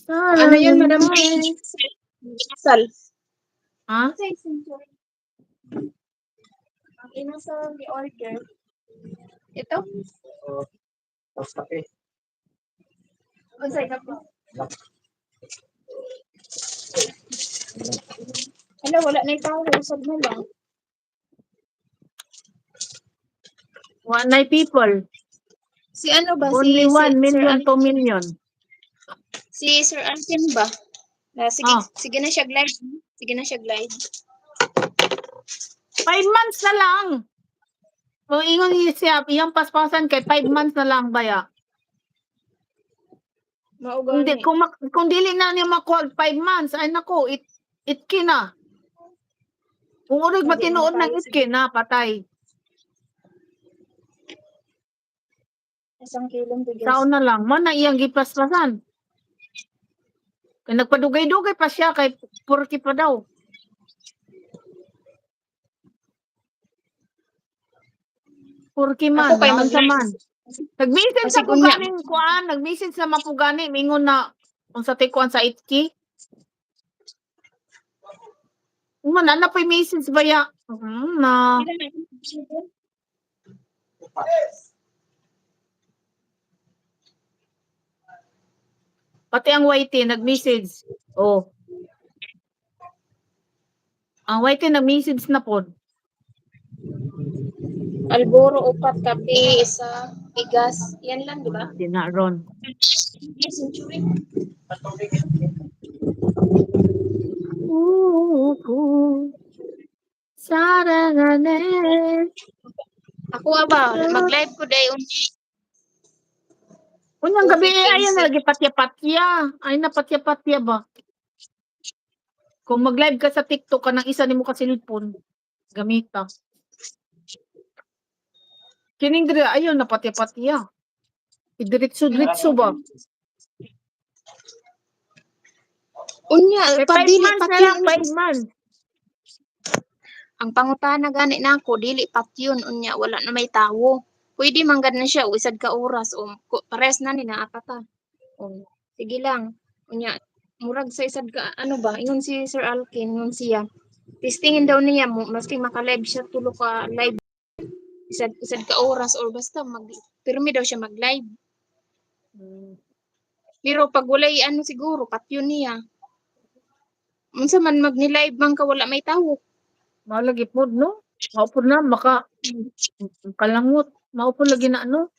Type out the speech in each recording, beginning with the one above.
Ano yun, Madam? Sarang Inasal. ha? Ang inasal ni order. Ito? Unsay ka po? Hala, wala na ikaw. Usap mo lang. One night people. Si ano ba? Only 1 Sir million, 2 Alvin. million. Si Sir Alvin ba? Sige, Ah, sige na siya live. Sige na siya live. 5 months na lang. Kung ingon siya, iyang paspasan kay 5 months na lang baya. Kung, Maugani. kung dili na niya makuha 5 months, ay nako, itki na. Kung urig Hindi matinuod naman ng tayo itki na, patay. Isang kilong bigas. Saon na lang. Man na iyang gipaspasan. Kaya nagpadugay-dugay pa siya kay purki pa daw. Purki man, Ako kay naon sa mag-live. man. Nag-message Kasi sa kunya. puganing kuan, nag-message sa mapugani, mingon na kung sa tikuan sa itki. Man, na pa message ba ya? Na. Pati ang YT nag-message. Oh. Ang YT nag-message na pod. Alboro, upat, kape, isa, bigas. Yan lang, di ba? Di na ron. Century. Sarangane. Ako ba, mag-live ko day unti. Unyang gabi ayan na lagi patya-patya. Ay na patya-patya ba? Kung mag-live ka sa TikTok ka ng isa nimo ka cellphone, gamita. Kining diri ayon na patya-patya. Idiretso-diretso ba? Unya, Kay 5 padili months na pati lang, 5 months. ang pangutana gani nako dili pat yun unya wala na may tawo. Pwede man gad na siya usad ka oras o pares na ni naapata. O sige lang. Unya murag sa isad ka ano ba ingon si Sir Alkin ingon siya. Testingin daw niya mo maski maka-live siya tulo ka live isad ka oras or basta pirmi daw siya mag-live. Pero pag walay ano siguro pat yun niya. Unsa man mag-live man ka wala may tawo. Mao lagi pod no? Mao pod na maka kalangot. Mao pod lagi na ano?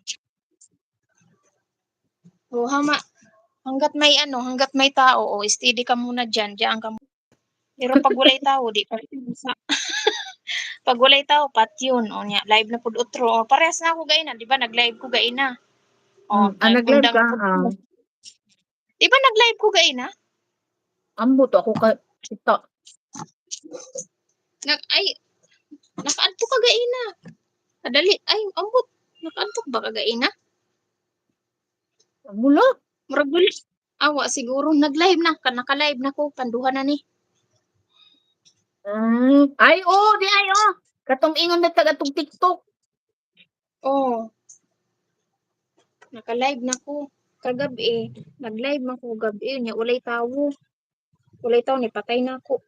O hanggat may ano, hanggat may tao o steady ka muna diyan ka muna. Pero pag walay tao di pa sa pag walay tao pat yun o nya live na pud utro o parehas na ako gaina, di ba nag-live ko gaina. O Nag-live ka? Di ba nag-live ko gaina? Ambot ako ka kita. Nakaantok ka gaina. Kadali ay ambot. Nakaantok ba ka gaina? Mula? Murag wala. Awa siguro nag-live na, naka-live na ko panduhan na ni. Ay di ay katong ingon na taga-tug TikTok. Oh. Naka-live na ko kagabi. Nag-live man ko gabi nya walay tawo. Walay tawo ni patay na ako.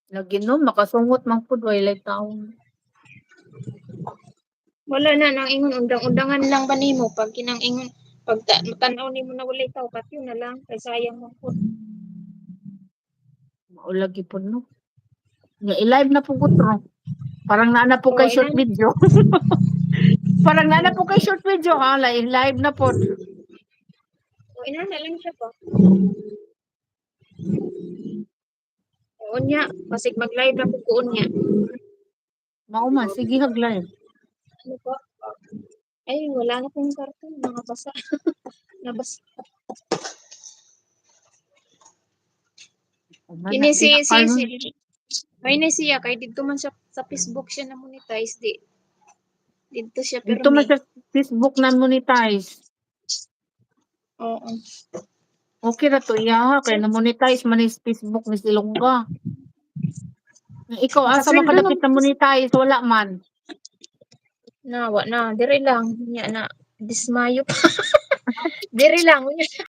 Naginom makasungot man pud walay tawo. Wala na nang ingon undang-undangan lang ba nimo pag kinang ingon pag tan-aw nimo na walay tawo patyo na lang kay sayang man pud. Mao lagi pud no. Nga i-live na pud utro. Parang naana po kay short video. Parang naana po kay short video ha, live na pod. O ina na lang siya pa. O nya, basig mag-live na pud ko unya. Mao man sige hag-live. Ano po? Ay, wala na pong karton. Mga basa. Nabasa. Kini si may na siya kay dito man siya sa Facebook siya na monetize di. Dito siya Dito man sa Facebook na monetize. Oo. Okay ra to iya kay na monetize man is Facebook ni Silongga. Ikaw asa makadapit na monetize wala man. Na, wa na. Diri lang. Nya na. Dismayo pa. Diri lang.